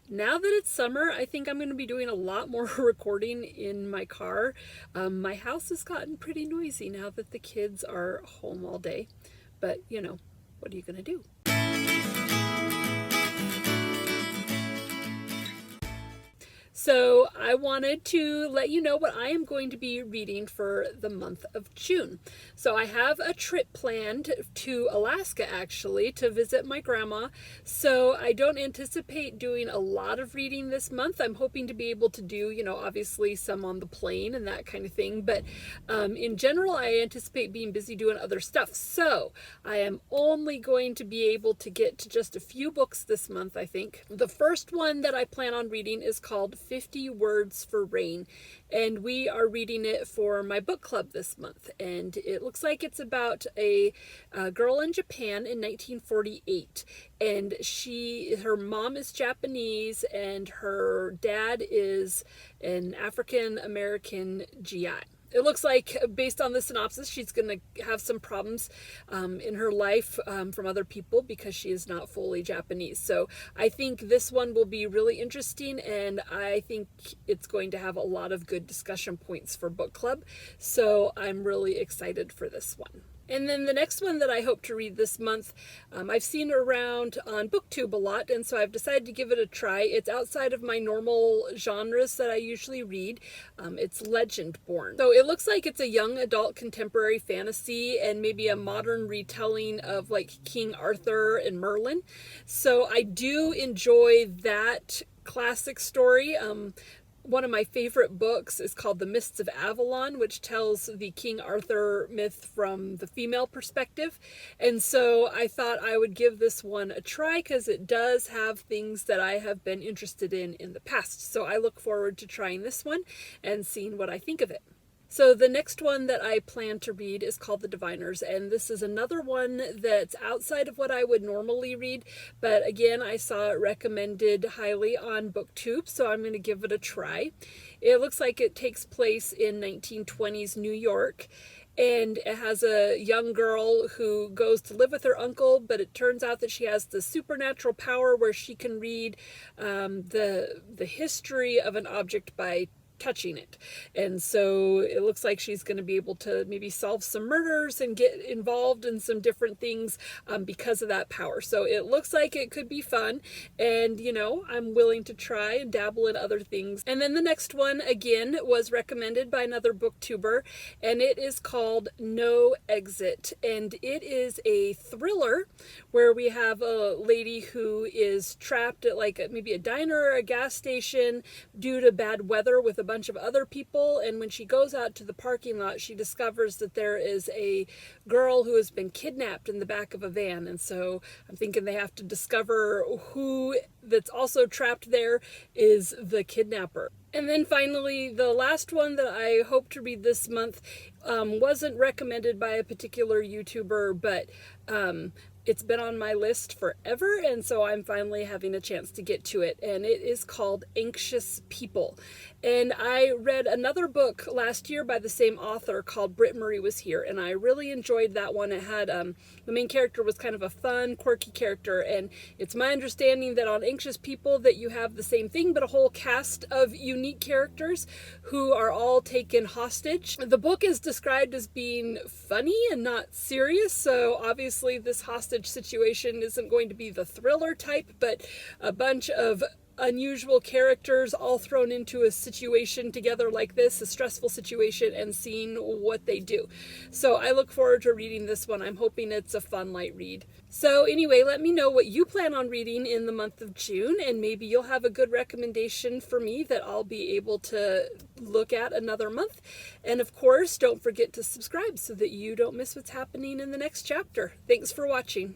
Now that it's summer, I think I'm going to be doing a lot more recording in my car. My house has gotten pretty noisy now that the kids are home all day. But, you know, what are you going to do? So I wanted to let you know what I am going to be reading for the month of June. So I have a trip planned to Alaska, actually, to visit my grandma. So I don't anticipate doing a lot of reading this month. I'm hoping to be able to do, obviously some on the plane and that kind of thing. But in general, I anticipate being busy doing other stuff. So I am only going to be able to get to just a few books this month, I think. The first one that I plan on reading is called 50 Words for Rain, and we are reading it for my book club this month. And it looks like it's about a girl in Japan in 1948, and her mom is Japanese and her dad is an African American GI. It looks like, based on the synopsis, she's going to have some problems in her life from other people because she is not fully Japanese. So I think this one will be really interesting, and I think it's going to have a lot of good discussion points for book club. So I'm really excited for this one. And then the next one that I hope to read this month, I've seen around on BookTube a lot, and so I've decided to give it a try. It's outside of my normal genres that I usually read. It's Legendborn. So it looks like it's a young adult contemporary fantasy and maybe a modern retelling of like King Arthur and Merlin. So I do enjoy that classic story. One of my favorite books is called The Mists of Avalon, which tells the King Arthur myth from the female perspective. And so I thought I would give this one a try because it does have things that I have been interested in the past. So I look forward to trying this one and seeing what I think of it. So the next one that I plan to read is called The Diviners, and this is another one that's outside of what I would normally read, but again, I saw it recommended highly on BookTube, so I'm going to give it a try. It looks like it takes place in 1920s New York, and it has a young girl who goes to live with her uncle, but it turns out that she has the supernatural power where she can read the history of an object by touching it. And so it looks like she's going to be able to maybe solve some murders and get involved in some different things because of that power. So it looks like it could be fun, and I'm willing to try and dabble in other things. And then the next one again was recommended by another booktuber, and it is called No Exit, and it is a thriller where we have a lady who is trapped at like maybe a diner or a gas station due to bad weather with a bunch of other people, and when she goes out to the parking lot, she discovers that there is a girl who has been kidnapped in the back of a van. And so I'm thinking they have to discover who that's also trapped there is the kidnapper. And then finally, the last one that I hope to read this month wasn't recommended by a particular YouTuber, but it's been on my list forever, and so I'm finally having a chance to get to it, and it is called Anxious People. And I read another book last year by the same author called Britt Marie Was Here, and I really enjoyed that one. It had, the main character was kind of a fun, quirky character, and it's my understanding that on Anxious People that you have the same thing, but a whole cast of unique characters who are all taken hostage. The book is described as being funny and not serious, so obviously this hostage situation isn't going to be the thriller type, but a bunch of unusual characters all thrown into a situation together like this, a stressful situation, and seeing what they do. So I look forward to reading this one. I'm hoping it's a fun light read. So anyway, let me know what you plan on reading in the month of June, and maybe you'll have a good recommendation for me that I'll be able to look at another month. And of course, don't forget to subscribe so that you don't miss what's happening in the next chapter. Thanks for watching.